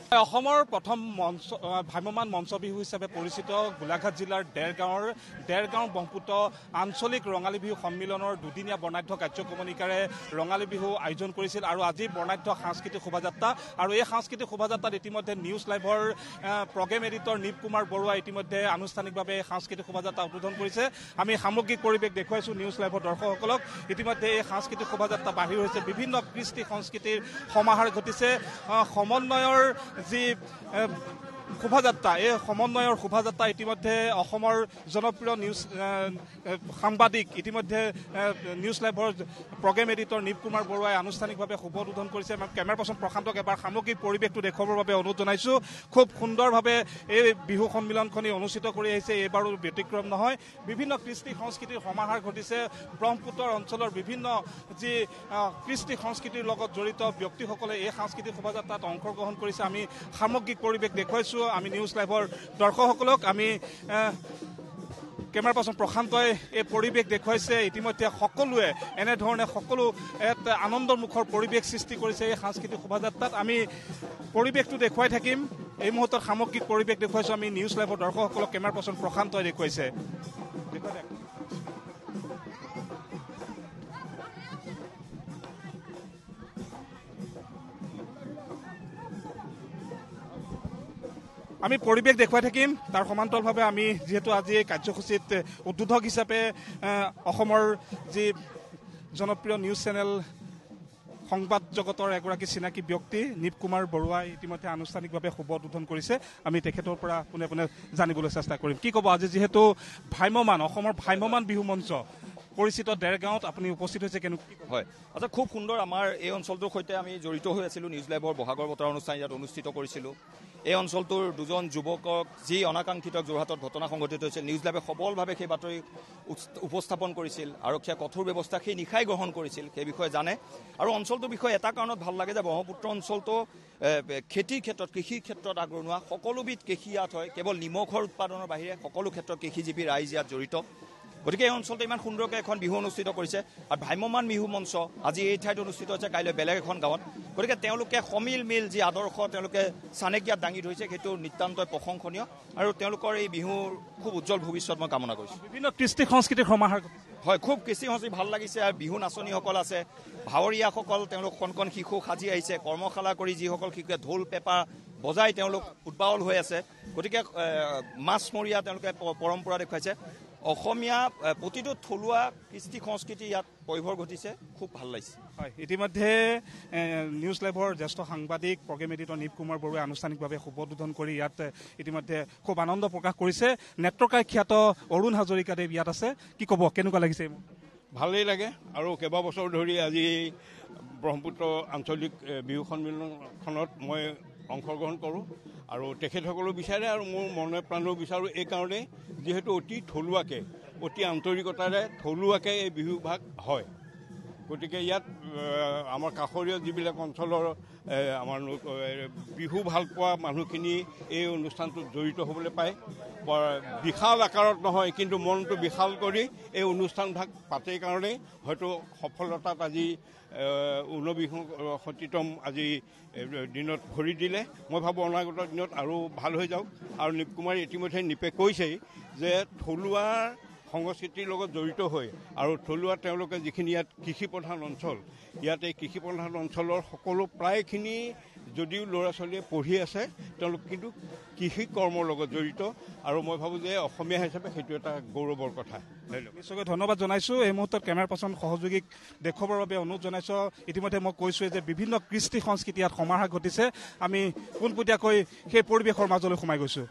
অসমৰ প্ৰথম মঞ্চ ভ্ৰাম্যমান মঞ্চ বিহু হিচাপে পৰিচিত গোলাঘাট জিলাৰ ডেৰগাঁও ব্ৰহ্মপুত্ৰ আঞ্চলিক ৰঙালী বিহু সন্মিলনৰ দুদিনীয়া বৰ্ণাঢ্য কাৰ্যক্ৰমণিকাৰে ৰঙালী বিহু আয়োজন কৰিছিল আৰু আজি বৰ্ণাঢ্য সাংস্কৃতিক শোভাযাত্ৰা আৰু এই সাংস্কৃতিক শোভাযাত্ৰাত ইতিমধ্যে নিউজ লাইভৰ প্ৰগ্ৰেম এডিটৰ নীপ কুমাৰ বৰুৱা ইতিমধ্যে আনুষ্ঠানিকভাৱে সাংস্কৃতিক শোভাযাত্ৰা উদ্বোধন কৰিছে। আমি সামগ্ৰিক পৰিৱেশ দেখুৱাইছোঁ নিউজ লাইভৰ দৰ্শকসকলক। ইতিমধ্যে এই সাংস্কৃতিক শোভাযাত্ৰা বাহিৰ হৈছে, বিভিন্ন কৃষ্টি সংস্কৃতিৰ সমাহাৰ ঘটিছে। সমন্বয়ৰ যি শোভাযাত্ৰা, এই সমন্বয়ৰ শোভাযাত্ৰা ইতিমধ্যে অসমৰ জনপ্ৰিয় নিউজ সাংবাদিক ইতিমধ্যে নিউজ লাইভৰ প্ৰগ্ৰেম এডিটৰ নীপ কুমাৰ বৰুৱাই আনুষ্ঠানিকভাৱে শুভ উদ্বোধন কৰিছে। কেমেৰা পাৰ্চন প্ৰশান্তক এবাৰ সামগ্ৰিক পৰিৱেশটো দেখুৱাবৰ বাবে অনুৰোধ জনাইছোঁ। খুব সুন্দৰভাৱে এই বিহু সন্মিলনখনি অনুষ্ঠিত কৰি আহিছে, এইবাৰো ব্যতিক্ৰম নহয়। বিভিন্ন কৃষ্টি সংস্কৃতিৰ সমাহাৰ ঘটিছে। ব্ৰহ্মপুত্ৰৰ অঞ্চলৰ বিভিন্ন যি কৃষ্টি সংস্কৃতিৰ লগত জড়িত ব্যক্তিসকলে এই সাংস্কৃতিক শোভাযাত্ৰাত অংশগ্ৰহণ কৰিছে। আমি সামগ্ৰিক পৰিৱেশ দেখুৱাইছোঁ আমি নিউজ লাইভৰ দৰ্শকসকলক। আমি কেমেৰা পাৰ্চন প্ৰশান্তই এই পৰিৱেশ দেখুৱাইছে। ইতিমধ্যে সকলোৱে এনেধৰণে সকলো এক আনন্দমুখৰ পৰিৱেশ সৃষ্টি কৰিছে এই সাংস্কৃতিক শোভাযাত্ৰাত। আমি পৰিৱেশটো দেখুৱাই থাকিম। এই মুহূৰ্তত সামগ্ৰিক পৰিৱেশ দেখুৱাইছোঁ আমি নিউজ লাইভৰ দৰ্শকসকলক। কেমেৰা পাৰ্চন প্ৰশান্তই দেখুৱাইছে। আমি পৰিৱেশ দেখুৱাই থাকিম। তাৰ সমান্তৰালভাৱে আমি যিহেতু আজি এই কাৰ্যসূচীত উদ্বোধক হিচাপে অসমৰ যি জনপ্ৰিয় নিউজ চেনেল সংবাদ জগতৰ এগৰাকী চিনাকি ব্যক্তি নীপ কুমাৰ বৰুৱাই ইতিমধ্যে আনুষ্ঠানিকভাৱে শুভ উদ্বোধন কৰিছে। আমি তেখেতৰ পৰা পোনে পোনে জানিবলৈ চেষ্টা কৰিম। কি ক'ব, আজি যিহেতু অসমৰ ভ্ৰাম্যমান বিহু মঞ্চ পৰিচিত ডেৰগাঁৱত আপুনি উপস্থিত হৈছে, কেনেকুৱা? হয়, আচ্ছা, খুব সুন্দৰ। আমাৰ এই অঞ্চলটোৰ সৈতে আমি জড়িত হৈ আছিলোঁ। নিউজ লাইভৰ বহাগৰ বতৰ অনুষ্ঠান ইয়াত অনুষ্ঠিত কৰিছিলোঁ। এই অঞ্চলটোৰ দুজন যুৱকক যি অনাকাংক্ষিত যোৰহাটত ঘটনা সংঘটিত হৈছিল, নিউজ লাইভে সবলভাৱে সেই বাতৰি উপস্থাপন কৰিছিল। আৰক্ষীয়ে কঠোৰ ব্যৱস্থা সেই নিশাই গ্ৰহণ কৰিছিল, সেই বিষয়ে জানে। আৰু অঞ্চলটোৰ বিষয়ে এটা কাৰণত ভাল লাগে যে ব্ৰহ্মপুত্ৰ অঞ্চলটো খেতিৰ ক্ষেত্ৰত, কৃষিৰ ক্ষেত্ৰত আগৰণুৱা। সকলোবিধ কৃষি ইয়াত হয়, কেৱল নিমখৰ উৎপাদনৰ বাহিৰে সকলো ক্ষেত্ৰত কৃষিজীৱী ৰাইজ ইয়াত জড়িত। গতিকে এই অঞ্চলটো ইমান সুন্দৰকৈ এখন বিহু অনুষ্ঠিত কৰিছে। আৰু ভ্ৰাম্যমান বিহু মঞ্চ আজি এই ঠাইত অনুষ্ঠিত হৈছে, কাইলৈ বেলেগ এখন গাঁৱত। গতিকে তেওঁলোকে সমিল মিল যি আদৰ্শ তেওঁলোকে চানেকিয়াত দাঙি ধৰিছে, সেইটো নিতান্তই প্ৰশংসনীয়। আৰু তেওঁলোকৰ এই বিহুৰ খুব উজ্জ্বল ভৱিষ্যত মই কামনা কৰিছোঁ। বিভিন্ন কৃষ্টি সংস্কৃতিৰ সমাহাৰ হয়, খুব কৃষ্টি সংস্কৃতি ভাল লাগিছে। আৰু বিহু নাচনীসকল আছে, ভাৱৰীয়াসকল, তেওঁলোক কণ শিশু সাজি আহিছে। কৰ্মশালা কৰি যিসকল শিশুৱে ঢোল পেঁপা বজাই তেওঁলোক উদ্বাউল হৈ আছে। গতিকে মাছমৰীয়া তেওঁলোকে পৰম্পৰা দেখুৱাইছে। অসমীয়া প্ৰতিটো থলুৱা কৃষ্টি সংস্কৃতি ইয়াত পৰিভৰ ঘটিছে, খুব ভাল লাগিছে। হয়, ইতিমধ্যে নিউজ লাইভৰ জ্যেষ্ঠ সাংবাদিক প্ৰগ্ৰেম এডিটৰ নীপ কুমাৰ বৰুৱাই আনুষ্ঠানিকভাৱে শুভ উদ্বোধন কৰি ইয়াত ইতিমধ্যে খুব আনন্দ প্ৰকাশ কৰিছে। নেত্ৰকাই খ্যাত অৰুণ হাজৰিকাদেৱ ইয়াত আছে। কি ক'ব, কেনেকুৱা লাগিছে? ভালেই লাগে। আৰু কেইবাবছৰ ধৰি আজি ব্ৰহ্মপুত্ৰ আঞ্চলিক বিহু সন্মিলনখনত মই অংশগ্ৰহণ কৰোঁ আৰু তেখেতসকলেও বিচাৰে আৰু মোৰ মনে প্ৰাণেও বিচাৰোঁ। এইকাৰণেই যিহেতু অতি থলুৱাকৈ, অতি আন্তৰিকতাৰে থলুৱাকৈ এই বিহুভাগ হয়। গতিকে ইয়াত আমাৰ কাষৰীয়া যিবিলাক অঞ্চলৰ আমাৰ বিহু ভাল পোৱা মানুহখিনি এই অনুষ্ঠানটোত জড়িত হ'বলৈ পায়। বিশাল আকাৰত নহয়, কিন্তু মনটো বিশাল কৰি এই অনুষ্ঠানভাগ পাতে কাৰণেই হয়তো সফলতাত আজি 49তম আজি দিনত ভৰি দিলে। মই ভাবোঁ অনাগত দিনত আৰু ভাল হৈ যাওক। আৰু নীপ কুমাৰে ইতিমধ্যে নীপে কৈছেই যে থলুৱা সংস্কৃতিৰ লগত জড়িত হৈ আৰু থলুৱা তেওঁলোকে যিখিনি ইয়াত কৃষি প্ৰধান অঞ্চল, ইয়াত এই কৃষি প্ৰধান অঞ্চলৰ সকলো প্ৰায়খিনি যদিও ল'ৰা ছোৱালীয়ে পঢ়ি আছে, তেওঁলোক কিন্তু কৃষি কৰ্মৰ লগত জড়িত। আৰু মই ভাবোঁ যে অসমীয়া হিচাপে সেইটো এটা গৌৰৱৰ কথা। নিশ্চয়কৈ ধন্যবাদ জনাইছোঁ। এই মুহূৰ্তত কেমেৰা পাৰ্চন সহযোগীক দেখুৱাবৰ বাবে অনুৰোধ জনাইছোঁ। ইতিমধ্যে মই কৈছোঁৱে যে বিভিন্ন কৃষ্টি সংস্কৃতি ইয়াত সমাহাৰ ঘটিছে। আমি পোনপটীয়াকৈ সেই পৰিৱেশৰ মাজলৈ সোমাই গৈছোঁ।